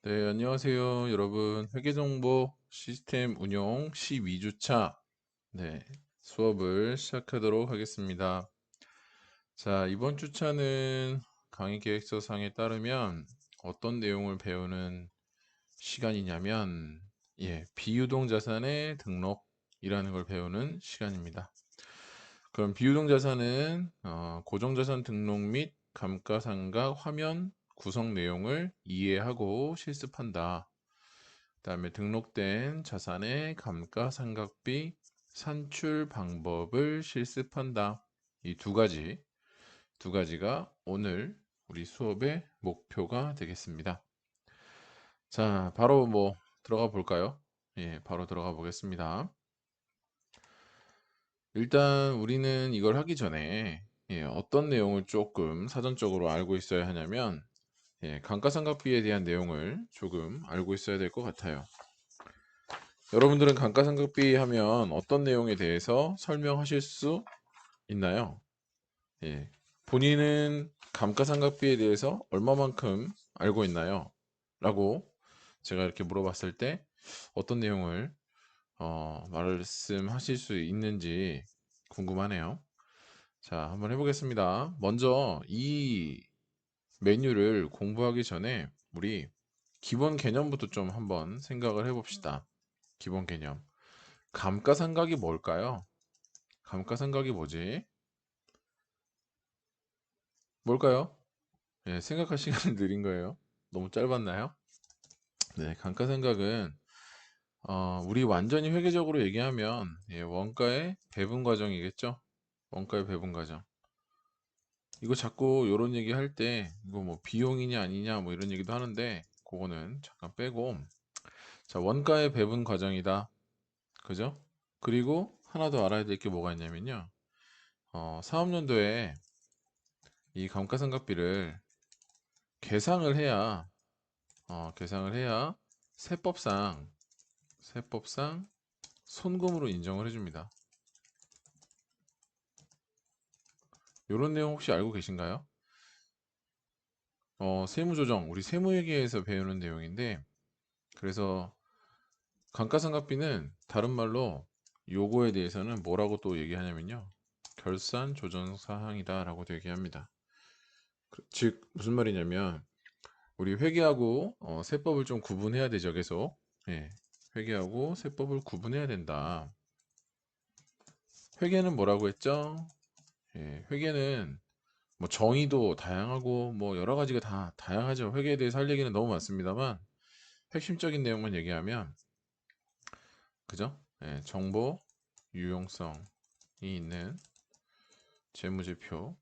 네, 안녕하세요, 여러분. 회계정보 시스템 운용 12주차 수업을 시작하도록 하겠습니다. 자, 이번 주차는 강의 계획서상에 따르면 어떤 내용을 배우는 시간이냐면, 비유동 자산의 등록이라는 걸 배우는 시간입니다. 그럼 비유동 자산은 고정자산 등록 및 감가상각 화면 구성 내용을 이해하고 실습한다. 그다음에 등록된 자산의 감가상각비 산출 방법을 실습한다. 이 두 가지가 오늘 우리 수업의 목표가 되겠습니다. 자, 바로 들어가 볼까요? 바로 들어가 보겠습니다. 일단 우리는 이걸 하기 전에 어떤 내용을 조금 사전적으로 알고 있어야 하냐면 감가상각비에 대한 내용을 조금 알고 있어야 될 것 같아요. 여러분들은 감가상각비 하면 어떤 내용에 대해서 설명하실 수 있나요? 예. 본인은 감가상각비에 대해서 얼마만큼 알고 있나요? 라고 제가 이렇게 물어봤을 때 어떤 내용을 말씀하실 수 있는지 궁금하네요. 자, 한번 해보겠습니다. 먼저 이 메뉴를 공부하기 전에 우리 기본 개념부터 좀 한번 생각을 해봅시다. 기본 개념. 감가상각이 뭘까요? 감가상각이 뭐지? 뭘까요? 생각할 시간이 느린 거예요. 너무 짧았나요? 네, 감가상각은 우리 완전히 회계적으로 얘기하면 원가의 배분 과정이겠죠? 원가의 배분 과정. 이거 자꾸 이런 얘기 할 때 이거 뭐 비용이냐 아니냐 뭐 이런 얘기도 하는데 그거는 잠깐 빼고 자, 원가의 배분 과정이다. 그죠? 그리고 하나 더 알아야 될 게 뭐가 있냐면요. 사업연도에 이 감가상각비를 계상을 해야 계상을 해야 세법상 세법상 손금으로 인정을 해줍니다. 이런 내용 혹시 알고 계신가요? 세무조정 우리 세무회계에서 배우는 내용인데 그래서 감가상각비는 다른 말로 요거에 대해서는 뭐라고 또 얘기하냐면요. 결산 조정 사항이다라고도 얘기합니다. 즉 무슨 말이냐면 우리 회계하고 세법을 좀 구분해야 되죠. 계속 회계하고 세법을 구분해야 된다. 회계는 뭐라고 했죠? 회계는 뭐 정의도 다양하고 뭐 여러 가지가 다 다양하죠. 회계에 대해서 할 얘기는 너무 많습니다만 핵심적인 내용만 얘기하면 그죠? 정보 유용성이 있는 재무제표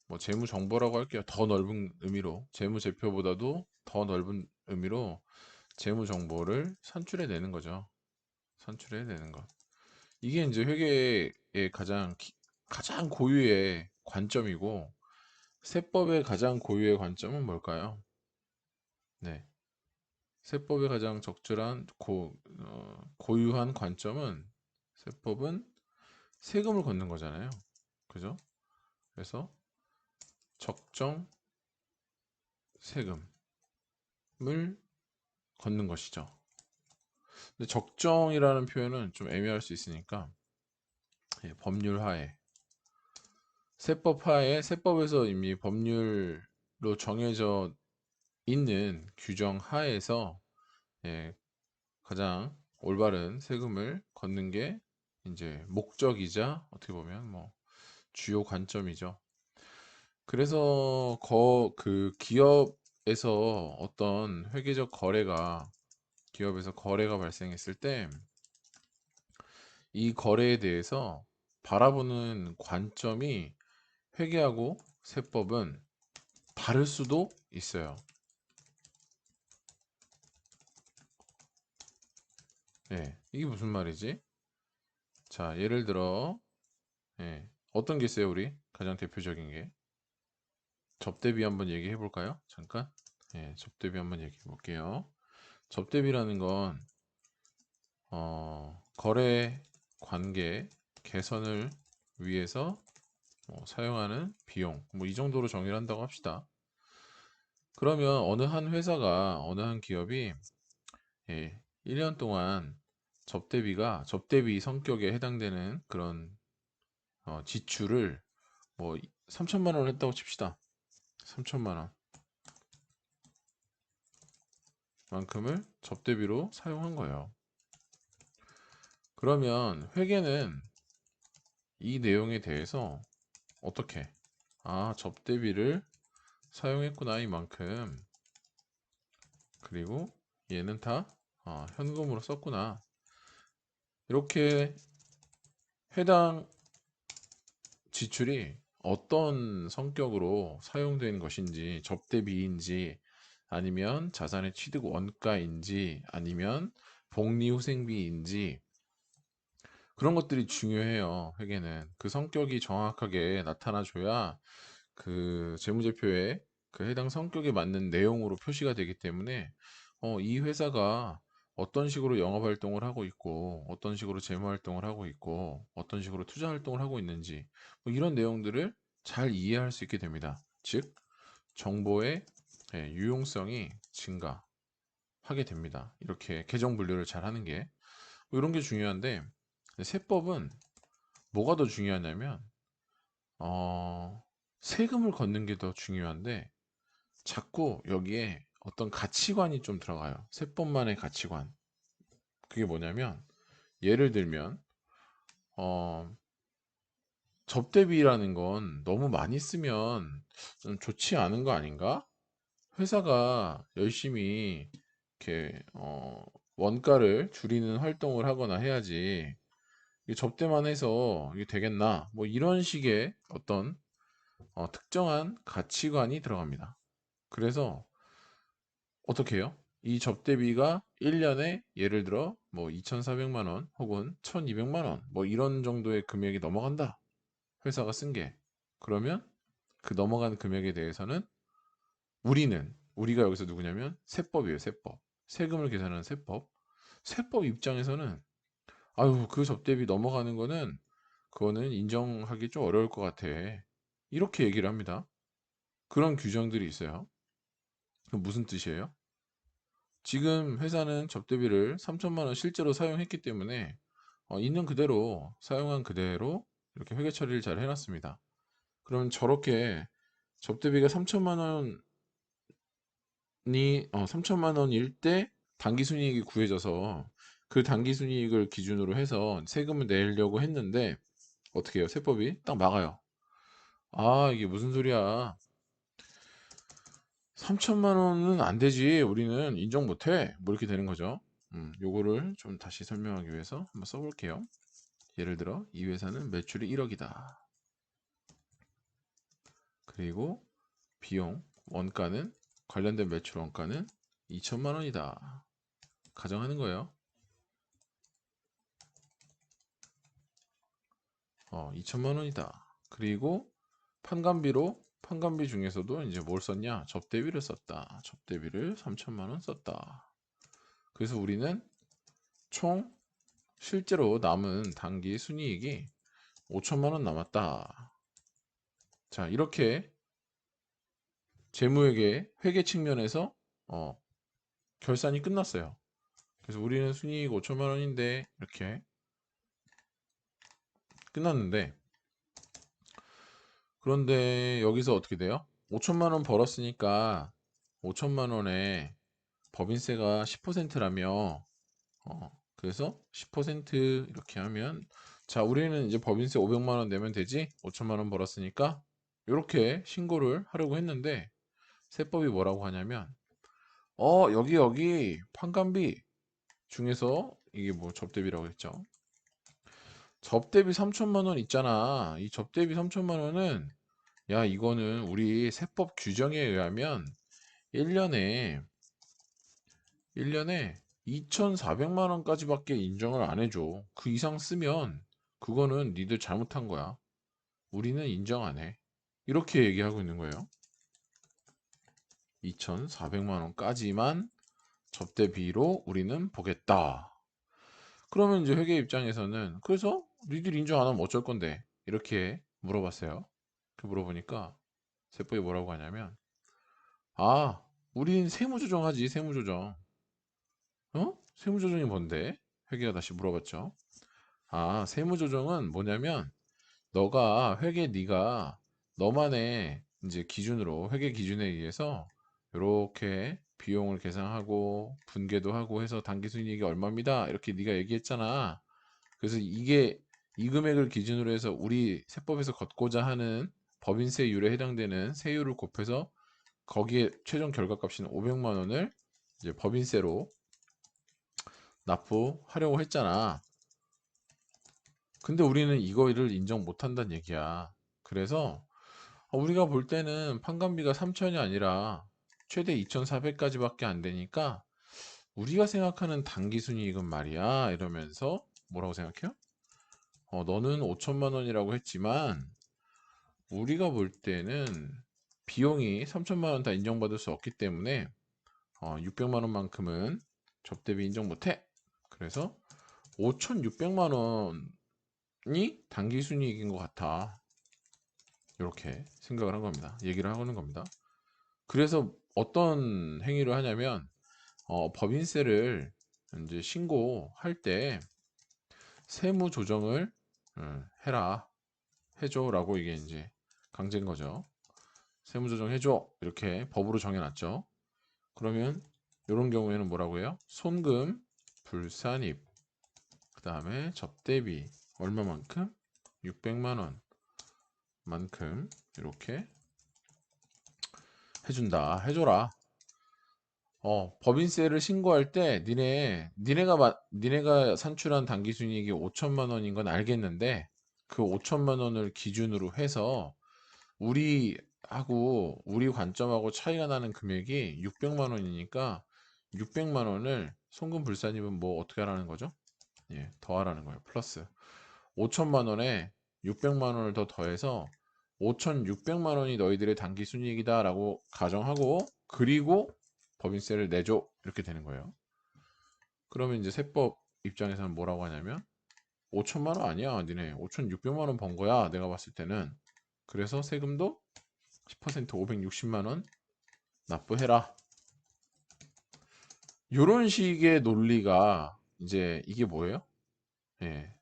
뭐 재무정보라고 할게요. 더 넓은 의미로 재무제표보다도 더 넓은 의미로 재무정보를 산출해내는 거죠. 산출해내는 것. 이게 이제 회계의 가장 고유의 관점이고 세법의 가장 고유의 관점은 뭘까요? 네. 세법의 가장 적절한 고유한 관점은 세법은 세금을 걷는 거잖아요. 그죠? 그래서 적정 세금을 걷는 것이죠. 근데 적정이라는 표현은 좀 애매할 수 있으니까 법률 하에 세법 하에 세법에서 이미 법률로 정해져 있는 규정 하에서 예, 가장 올바른 세금을 걷는 게 이제 목적이자 어떻게 보면 뭐 주요 관점이죠. 그래서 그 기업에서 어떤 회계적 거래가 기업에서 거래가 발생했을 때 이 거래에 대해서 바라보는 관점이 회계하고 세법은 다를 수도 있어요. 이게 무슨 말이지? 자, 예를 들어 어떤 게 있어요, 우리? 가장 대표적인 게 접대비 한번 얘기해 볼까요? 잠깐. 접대비 한번 얘기해 볼게요. 접대비라는 건 거래 관계 개선을 위해서 사용하는 비용 뭐 이 정도로 정의를 한다고 합시다. 그러면 어느 한 회사가, 어느 한 기업이 1년 동안 접대비 성격에 해당되는 그런 지출을 뭐 3천만 원을 했다고 칩시다. 3천만 원 만큼을 접대비로 사용한 거예요. 그러면 회계는 이 내용에 대해서 어떻게, 접대비를 사용했구나 이만큼, 그리고 얘는 다 현금으로 썼구나, 이렇게 해당 지출이 어떤 성격으로 사용된 것인지, 접대비인지 아니면 자산의 취득 원가인지 아니면 복리후생비인지, 그런 것들이 중요해요. 회계는 그 성격이 정확하게 나타나줘야 그 재무제표에 그 해당 성격에 맞는 내용으로 표시가 되기 때문에 이 회사가 어떤 식으로 영업 활동을 하고 있고 어떤 식으로 재무 활동을 하고 있고 어떤 식으로 투자 활동을 하고 있는지, 뭐 이런 내용들을 잘 이해할 수 있게 됩니다. 즉 정보의 유용성이 증가하게 됩니다. 이렇게 계정 분류를 잘 하는 게, 뭐 이런 게 중요한데, 세법은 뭐가 더 중요하냐면 세금을 걷는 게 더 중요한데, 자꾸 여기에 어떤 가치관이 좀 들어가요. 세법만의 가치관. 그게 뭐냐면, 예를 들면 어, 접대비라는 건 너무 많이 쓰면 좀 좋지 않은 거 아닌가? 회사가 열심히 이렇게 원가를 줄이는 활동을 하거나 해야지, 이게 접대만 해서 이게 되겠나? 뭐 이런 식의 어떤 특정한 가치관이 들어갑니다. 그래서 어떻게 해요? 이 접대비가 1년에 예를 들어 뭐 2,400만 원 혹은 1,200만 원 뭐 이런 정도의 금액이 넘어간다. 회사가 쓴 게. 그러면 그 넘어간 금액에 대해서는 우리가 여기서 누구냐면 세법이에요, 세법. 세금을 계산하는 세법. 세법 입장에서는 아유, 그 접대비 넘어가는 거는 그거는 인정하기 좀 어려울 것 같아. 이렇게 얘기를 합니다. 그런 규정들이 있어요. 그럼 무슨 뜻이에요? 지금 회사는 접대비를 3천만 원 실제로 사용했기 때문에 있는 그대로 사용한 그대로 이렇게 회계 처리를 잘 해놨습니다. 그러면 저렇게 접대비가 3천만 원이 3천만 원일 때 당기순이익이 구해져서 그 당기순이익을 기준으로 해서 세금을 내려고 했는데 어떻게 해요? 세법이 딱 막아요. 이게 무슨 소리야? 3천만 원은 안 되지. 우리는 인정 못 해. 뭐 이렇게 되는 거죠. 요거를 좀 다시 설명하기 위해서 한번 써볼게요. 예를 들어 이 회사는 매출이 1억이다. 그리고 비용 원가는, 관련된 매출 원가는 2천만 원이다. 가정하는 거예요. 2천만 원이다. 그리고 판관비 중에서도 이제 뭘 썼냐? 접대비를 썼다. 접대비를 3천만 원 썼다. 그래서 우리는 총 실제로 남은 당기 순이익이 5천만 원 남았다. 자, 이렇게 재무회계 회계 측면에서 어, 결산이 끝났어요. 그래서 우리는 순이익 5천만 원인데 이렇게 끝났는데, 그런데 여기서 어떻게 돼요? 5천만 원 벌었으니까 5천만 원에 법인세가 10%라며, 그래서 10% 이렇게 하면, 자, 우리는 이제 법인세 500만 원 내면 되지? 5천만 원 벌었으니까 이렇게 신고를 하려고 했는데, 세법이 뭐라고 하냐면 여기 판관비 중에서 이게 뭐 접대비라고 했죠. 접대비 3천만 원 있잖아. 이 접대비 3천만 원은, 야, 이거는 우리 세법 규정에 의하면 1년에 2,400만 원까지밖에 인정을 안 해줘. 그 이상 쓰면 그거는 니들 잘못한 거야. 우리는 인정 안 해. 이렇게 얘기하고 있는 거예요. 2,400만 원까지만 접대비로 우리는 보겠다. 그러면 이제 회계 입장에서는, 그래서 니들 인정 안 하면 어쩔 건데? 이렇게 물어봤어요. 그 물어보니까 세법이 뭐라고 하냐면, 우린 세무조정하지, 세무조정. 세무조정이 뭔데? 회계가 다시 물어봤죠. 아, 세무조정은 뭐냐면 네가 너만의 이제 기준으로 회계 기준에 의해서 이렇게 비용을 계산하고 분계도 하고 해서 당기순이익이 얼마입니다. 이렇게 네가 얘기했잖아. 그래서 이게 이 금액을 기준으로 해서 우리 세법에서 걷고자 하는 법인세율에 해당되는 세율을 곱해서 거기에 최종 결과값인 500만 원을 이제 법인세로 납부하려고 했잖아. 근데 우리는 이거를 인정 못 한다는 얘기야. 그래서 우리가 볼 때는 판관비가 3천이 아니라 최대 2,400까지밖에 안 되니까 우리가 생각하는 당기순이익은 말이야 이러면서 뭐라고 생각해요? 너는 5천만 원이라고 했지만 우리가 볼 때는 비용이 3천만 원 다 인정받을 수 없기 때문에 600만 원만큼은 접대비 인정 못해. 그래서 5,600만 원이 당기순이익인 것 같아. 이렇게 생각을 한 겁니다. 얘기를 하는 겁니다. 그래서 어떤 행위를 하냐면 법인세를 이제 신고할 때 세무 조정을 해라 해줘라고 이게 이제 강제인 거죠. 세무 조정 해줘 이렇게 법으로 정해놨죠. 그러면 이런 경우에는 뭐라고 해요? 손금, 불산입, 그 다음에 접대비 얼마만큼? 600만 원만큼 이렇게 해준다, 해줘라. 법인세를 신고할 때 니네가 산출한 당기순이익이 5천만 원인 건 알겠는데 그 5천만 원을 기준으로 해서 우리 관점하고 차이가 나는 금액이 600만 원이니까 600만 원을 송금불산입은 뭐 어떻게 하라는 거죠? 예, 더하라는 거예요. 플러스 5천만 원에 600만 원을 더 더해서 5,600만 원이 너희들의 당기순이익이다라고 가정하고 그리고 법인세를 내줘 이렇게 되는 거예요. 그러면 이제 세법 입장에서는 뭐라고 하냐면 5천만 원 아니야 니네 5,600만 원 번 거야 내가 봤을 때는. 그래서 세금도 10% 560만 원 납부해라. 요런 식의 논리가 이제 이게 뭐예요? 예,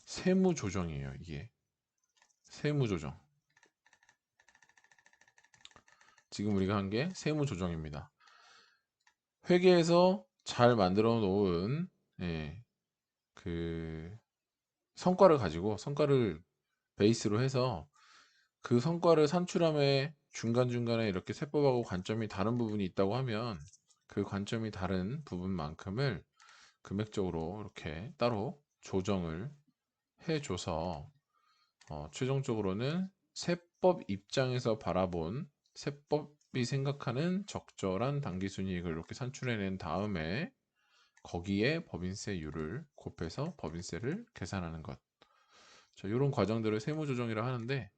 세무 조정이에요. 이게 세무 조정. 지금 우리가 한 게 세무 조정입니다. 회계에서 잘 만들어 놓은 예, 그 성과를 베이스로 해서 그 성과를 산출함에 중간중간에 이렇게 세법하고 관점이 다른 부분이 있다고 하면 그 관점이 다른 부분만큼을 금액적으로 이렇게 따로 조정을 해줘서 최종적으로는 세법 입장에서 바라본 세법이 생각하는 적절한 당기순이익을 이렇게 산출해낸 다음에 거기에 법인세율을 곱해서 법인세를 계산하는 것. 자, 이런 과정들을 세무조정이라 하는데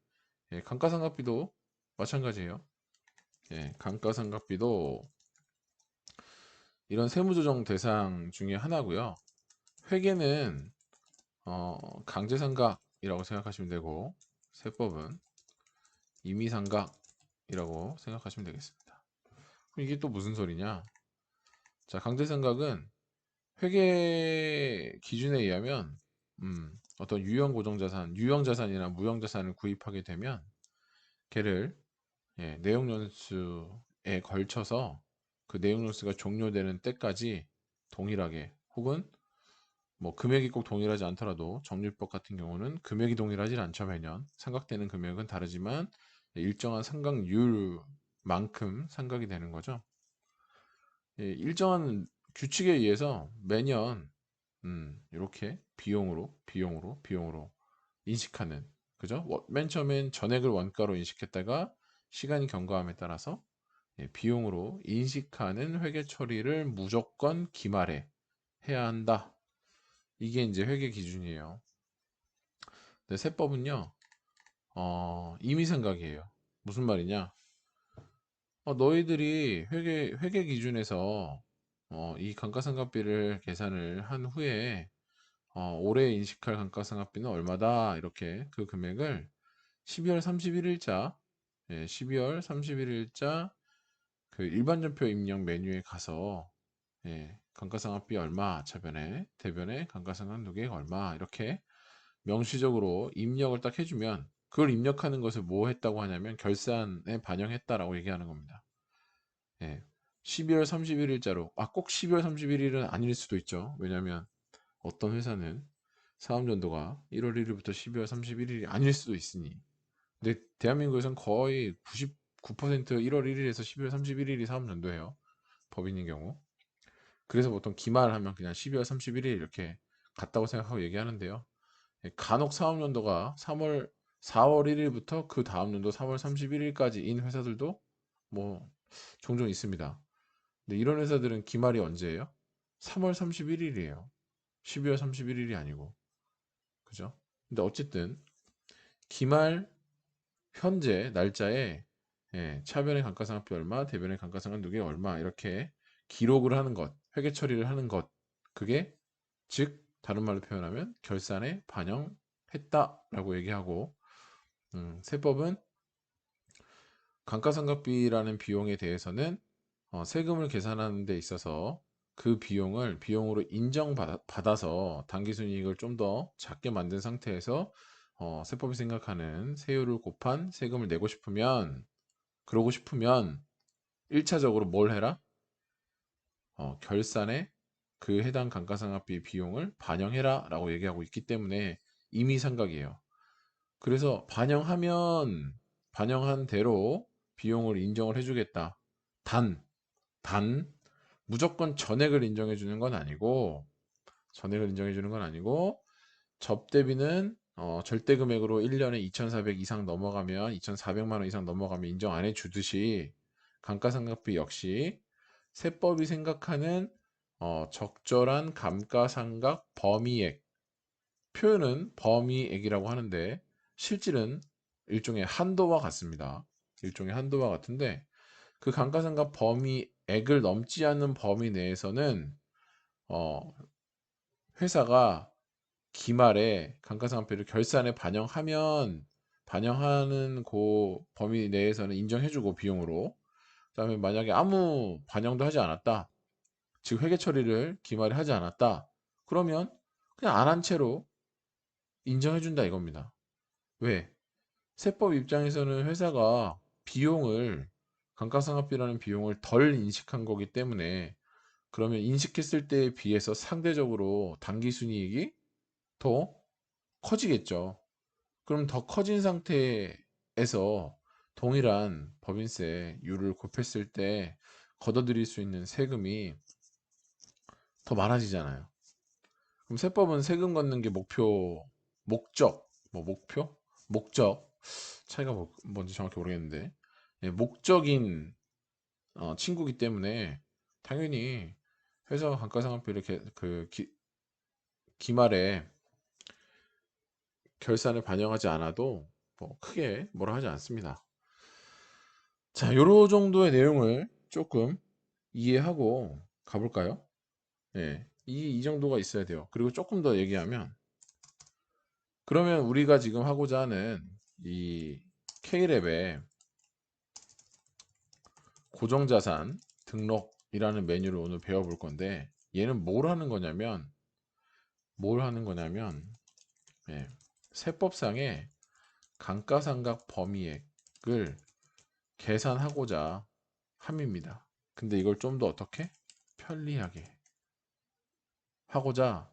감가상각비도 마찬가지예요. 감가상각비도 이런 세무조정 대상 중에 하나고요. 회계는 강제상각이라고 생각하시면 되고 세법은 임의상각이라고 생각하시면 되겠습니다. 그럼 이게 또 무슨 소리냐? 자, 강제상각은 회계 기준에 의하면 어떤 유형자산이나 무형자산을 구입하게 되면 걔를 내용연수에 걸쳐서 그 내용연수가 종료되는 때까지 동일하게 혹은 뭐 금액이 꼭 동일하지 않더라도 정률법 같은 경우는 금액이 동일하지 않죠. 매년 상각되는 금액은 다르지만 일정한 상각률만큼 상각이 되는 거죠. 일정한 규칙에 의해서 매년 이렇게 비용으로 인식하는 그죠? 맨 처음엔 전액을 원가로 인식했다가 시간이 경과함에 따라서 비용으로 인식하는 회계 처리를 무조건 기말에 해야 한다. 이게 이제 회계 기준이에요. 근데 세법은요, 임의생각이에요. 무슨 말이냐? 너희들이 회계 기준에서 이 감가상각비를 계산을 한 후에 올해 인식할 감가상각비는 얼마다 이렇게 그 금액을 12월 31일자 12월 31일자 그 일반전표 입력 메뉴에 가서 감가상각비 얼마, 차변에, 대변에 감가상각 누계액 얼마 이렇게 명시적으로 입력을 딱 해주면 그걸 입력하는 것을 뭐 했다고 하냐면 결산에 반영했다라고 얘기하는 겁니다. 12월 31일자로 꼭 12월 31일은 아닐 수도 있죠. 왜냐하면 어떤 회사는 사업연도가 1월 1일부터 12월 31일이 아닐 수도 있으니. 근데 대한민국에선 거의 99% 1월 1일에서 12월 31일이 사업연도예요. 법인인 경우. 그래서 보통 기말하면 그냥 12월 31일 이렇게 같다고 생각하고 얘기하는데요. 간혹 사업연도가 4월 1일부터 그 다음 연도 3월 31일까지인 회사들도 뭐 종종 있습니다. 근데 이런 회사들은 기말이 언제예요? 3월 31일이에요. 12월 31일이 아니고. 그죠? 근데 어쨌든 기말 현재 날짜에 차변의 감가상각비 얼마, 대변의 감가상각 누계 얼마 이렇게 기록을 하는 것, 회계 처리를 하는 것, 그게 즉 다른 말로 표현하면 결산에 반영했다라고 얘기하고, 세법은 감가상각비라는 비용에 대해서는 세금을 계산하는 데 있어서 그 비용으로 인정받아서 당기순이익을 좀 더 작게 만든 상태에서 세법이 생각하는 세율을 곱한 세금을 내고 싶으면, 그러고 싶으면 1차적으로 뭘 해라? 결산에 그 해당 감가상각비 비용을 반영해라 라고 얘기하고 있기 때문에 이미 상각이에요. 그래서 반영한 대로 비용을 인정을 해주겠다. 단 무조건 전액을 인정해 주는 건 아니고, 접대비는 절대 금액으로 1년에 2,400 이상 넘어가면, 2,400만 원 이상 넘어가면 인정 안 해주듯이 감가상각비 역시 세법이 생각하는 적절한 감가상각 범위액, 표현은 범위액이라고 하는데 실질은 일종의 한도와 같습니다. 일종의 한도와 같은데, 그 감가상각 범위액을 넘지 않는 범위 내에서는 어, 회사가 기말에 감가상각비를 결산에 반영하는 그 범위 내에서는 인정해주고 비용으로, 그다음에 만약에 아무 반영도 하지 않았다, 즉 회계 처리를 기말에 하지 않았다, 그러면 그냥 안 한 채로 인정해준다 이겁니다. 왜? 세법 입장에서는 회사가 감가상각비라는 비용을 덜 인식한 거기 때문에, 그러면 인식했을 때에 비해서 상대적으로 당기순이익이 더 커지겠죠. 그럼 더 커진 상태에서 동일한 법인세율을 곱했을 때 걷어들일 수 있는 세금이 더 많아지잖아요. 그럼 세법은 세금 걷는 게 목적, 차이가 뭔지 정확히 모르겠는데, 목적인 친구기 때문에 당연히 회사가 감가상각비를 기말에 결산을 반영하지 않아도 뭐 크게 뭐라 하지 않습니다. 자, 요런 정도의 내용을 조금 이해하고 가볼까요? 이 정도가 있어야 돼요. 그리고 조금 더 얘기하면, 그러면 우리가 지금 하고자 하는 이 K랩의 고정자산 등록이라는 메뉴를 오늘 배워볼 건데, 얘는 뭘 하는 거냐면 세법상의 감가상각 범위액을 계산하고자 함입니다. 근데 이걸 좀 더 어떻게 편리하게 하고자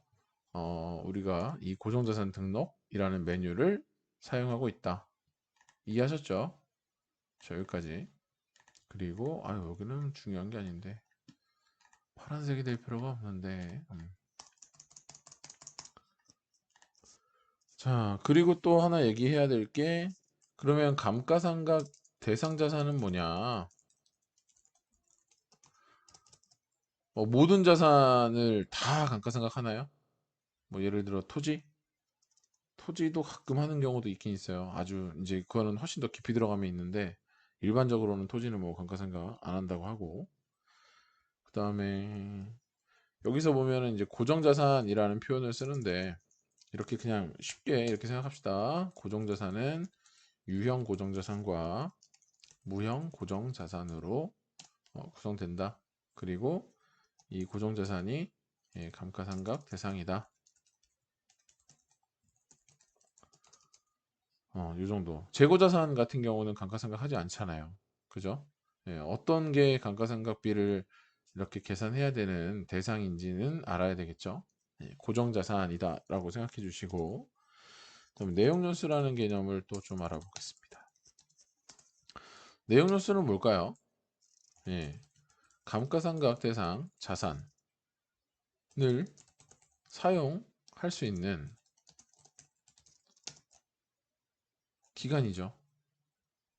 우리가 이 고정자산 등록이라는 메뉴를 사용하고 있다. 이해하셨죠? 자, 여기까지. 그리고 여기는 중요한 게 아닌데, 파란색이 될 필요가 없는데. 자, 그리고 또 하나 얘기해야 될 게, 그러면 감가상각 대상 자산은 뭐냐? 모든 자산을 다 감가상각 하나요? 뭐 예를 들어 토지도 가끔 하는 경우도 있긴 있어요. 아주 이제 그거는 훨씬 더 깊이 들어가면 있는데, 일반적으로는 토지는 뭐 감가상각 안 한다고 하고, 그 다음에 여기서 보면은 이제 고정자산이라는 표현을 쓰는데, 이렇게 그냥 쉽게 이렇게 생각합시다. 고정자산은 유형 고정자산과 무형 고정자산으로 구성된다. 그리고 이 고정자산이 감가상각 대상이다. 이 정도. 재고자산 같은 경우는 감가상각 하지 않잖아요. 그죠? 어떤 게 감가상각비를 이렇게 계산해야 되는 대상인지는 알아야 되겠죠. 고정자산이다 라고 생각해 주시고, 그럼 내용연수라는 개념을 또 좀 알아보겠습니다. 내용연수는 뭘까요? 감가상각 대상 자산을 사용할 수 있는 기간이죠.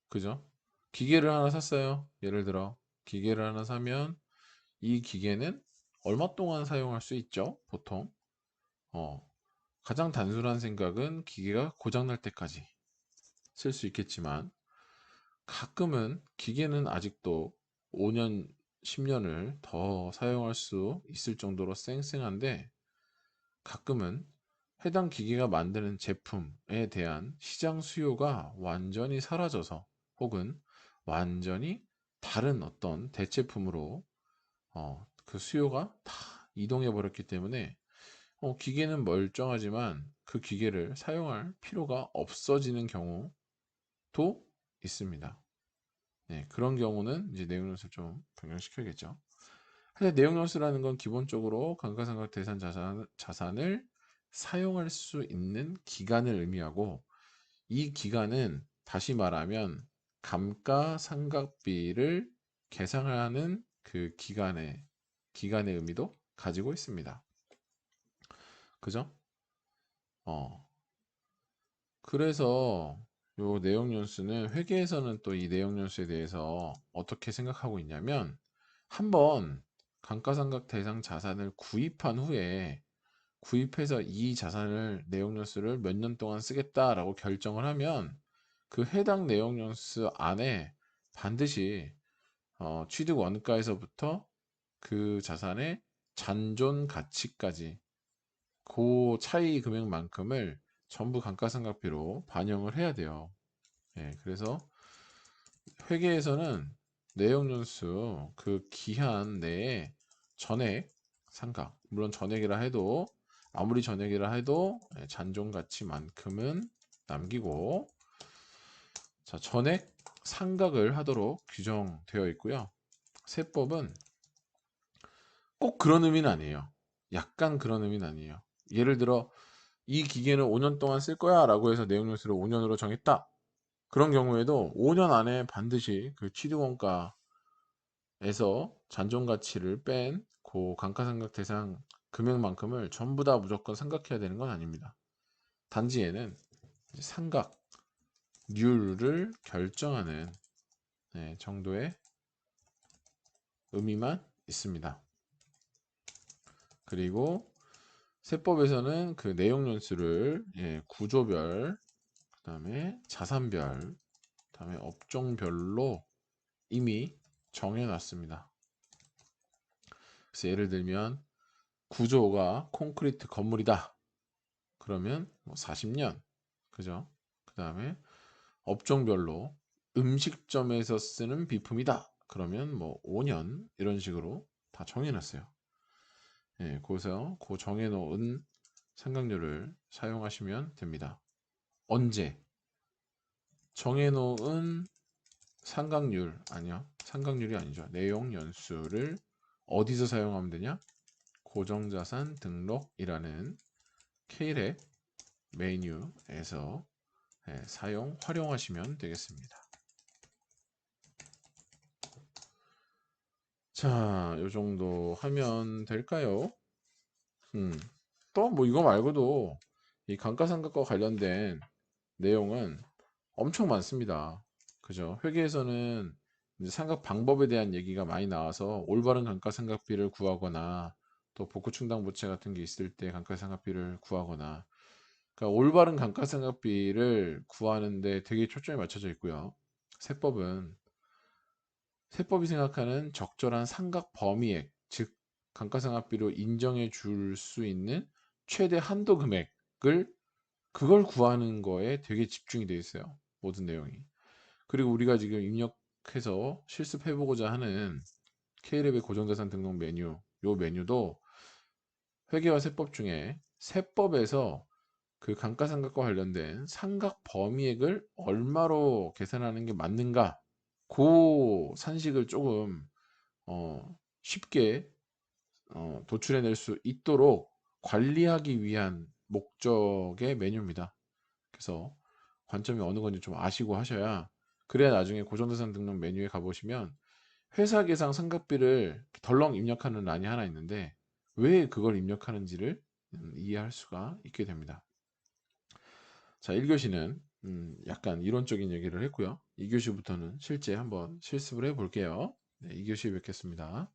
그죠? 기계를 하나 샀어요. 예를 들어 기계를 하나 사면 이 기계는 얼마 동안 사용할 수 있죠? 보통 가장 단순한 생각은 기계가 고장날 때까지 쓸 수 있겠지만, 가끔은 기계는 아직도 5년, 10년을 더 사용할 수 있을 정도로 쌩쌩한데, 가끔은 해당 기계가 만드는 제품에 대한 시장 수요가 완전히 사라져서, 혹은 완전히 다른 어떤 대체품으로 그 수요가 다 이동해 버렸기 때문에 기계는 멀쩡하지만 그 기계를 사용할 필요가 없어지는 경우도 있습니다. 그런 경우는 이제 내용연수를 좀 변경시켜야겠죠. 근데 내용연수라는 건 기본적으로 감가상각 대상 자산을 사용할 수 있는 기간을 의미하고, 이 기간은 다시 말하면 감가상각비를 계산하는 그 기간의 의미도 가지고 있습니다. 그죠? 어, 그래서 요 내용연수는, 회계에서는 또 이 내용연수에 대해서 어떻게 생각하고 있냐면, 한번 감가상각 대상 자산을 구입한 후에, 구입해서 이 자산을 내용연수를 몇 년 동안 쓰겠다라고 결정을 하면, 그 해당 내용연수 안에 반드시 취득 원가에서부터 그 자산의 잔존 가치까지, 그 차이 금액만큼을 전부 감가상각비로 반영을 해야 돼요. 그래서 회계에서는 내용연수 그 기한 내에 전액 상각, 물론 전액이라 해도, 아무리 전액이라 해도 잔존 가치만큼은 남기고, 자, 전액 상각을 하도록 규정되어 있고요. 세법은 꼭 그런 의미는 아니에요. 약간 그런 의미는 아니에요. 예를 들어 이 기계는 5년 동안 쓸 거야 라고 해서 내용연수를 5년으로 정했다. 그런 경우에도 5년 안에 반드시 그 취득원가에서 잔존 가치를 뺀 그 감가상각 대상 금액만큼을 전부 다 무조건 상각해야 되는 건 아닙니다. 단지 얘는 상각률을 결정하는 정도의 의미만 있습니다. 그리고 세법에서는 그 내용연수를 구조별, 그 다음에 자산별, 그 다음에 업종별로 이미 정해놨습니다. 그래서 예를 들면 구조가 콘크리트 건물이다. 그러면 뭐 40년, 그죠? 그 다음에 업종별로 음식점에서 쓰는 비품이다. 그러면 뭐 5년, 이런 식으로 다 정해놨어요. 거기서 그 정해놓은 상각률을 사용하시면 됩니다. 언제? 정해놓은 상각률, 아니요, 상각률이 아니죠. 내용 연수를 어디서 사용하면 되냐? 고정자산 등록이라는 K랩 메뉴에서 활용하시면 되겠습니다. 자, 요 정도 하면 될까요? 또 뭐 이거 말고도 이 감가상각과 관련된 내용은 엄청 많습니다. 그죠? 회계에서는 이제 상각 방법에 대한 얘기가 많이 나와서 올바른 감가상각비를 구하거나, 또 복구충당부채 같은 게 있을 때 감가상각비를 구하거나, 그러니까 올바른 감가상각비를 구하는데 되게 초점이 맞춰져 있고요. 세법은 세법이 생각하는 적절한 상각 범위액, 즉 감가상각비로 인정해 줄 수 있는 최대 한도 금액을, 그걸 구하는 거에 되게 집중이 되어 있어요. 모든 내용이. 그리고 우리가 지금 입력해서 실습해 보고자 하는 K랩의 고정자산 등록 메뉴, 요 메뉴도 회계와 세법 중에 세법에서 그 감가상각과 관련된 상각 범위액을 얼마로 계산하는 게 맞는가, 그 산식을 조금 쉽게 도출해낼 수 있도록 관리하기 위한 목적의 메뉴입니다. 그래서 관점이 어느 건지 좀 아시고 하셔야, 그래야 나중에 고정자산 등록 메뉴에 가보시면 회사 계상 상각비를 덜렁 입력하는 란이 하나 있는데 왜 그걸 입력하는지를 이해할 수가 있게 됩니다. 자, 1교시는 약간 이론적인 얘기를 했고요. 2교시부터는 실제 한번 실습을 해 볼게요. 네, 2교시에 뵙겠습니다.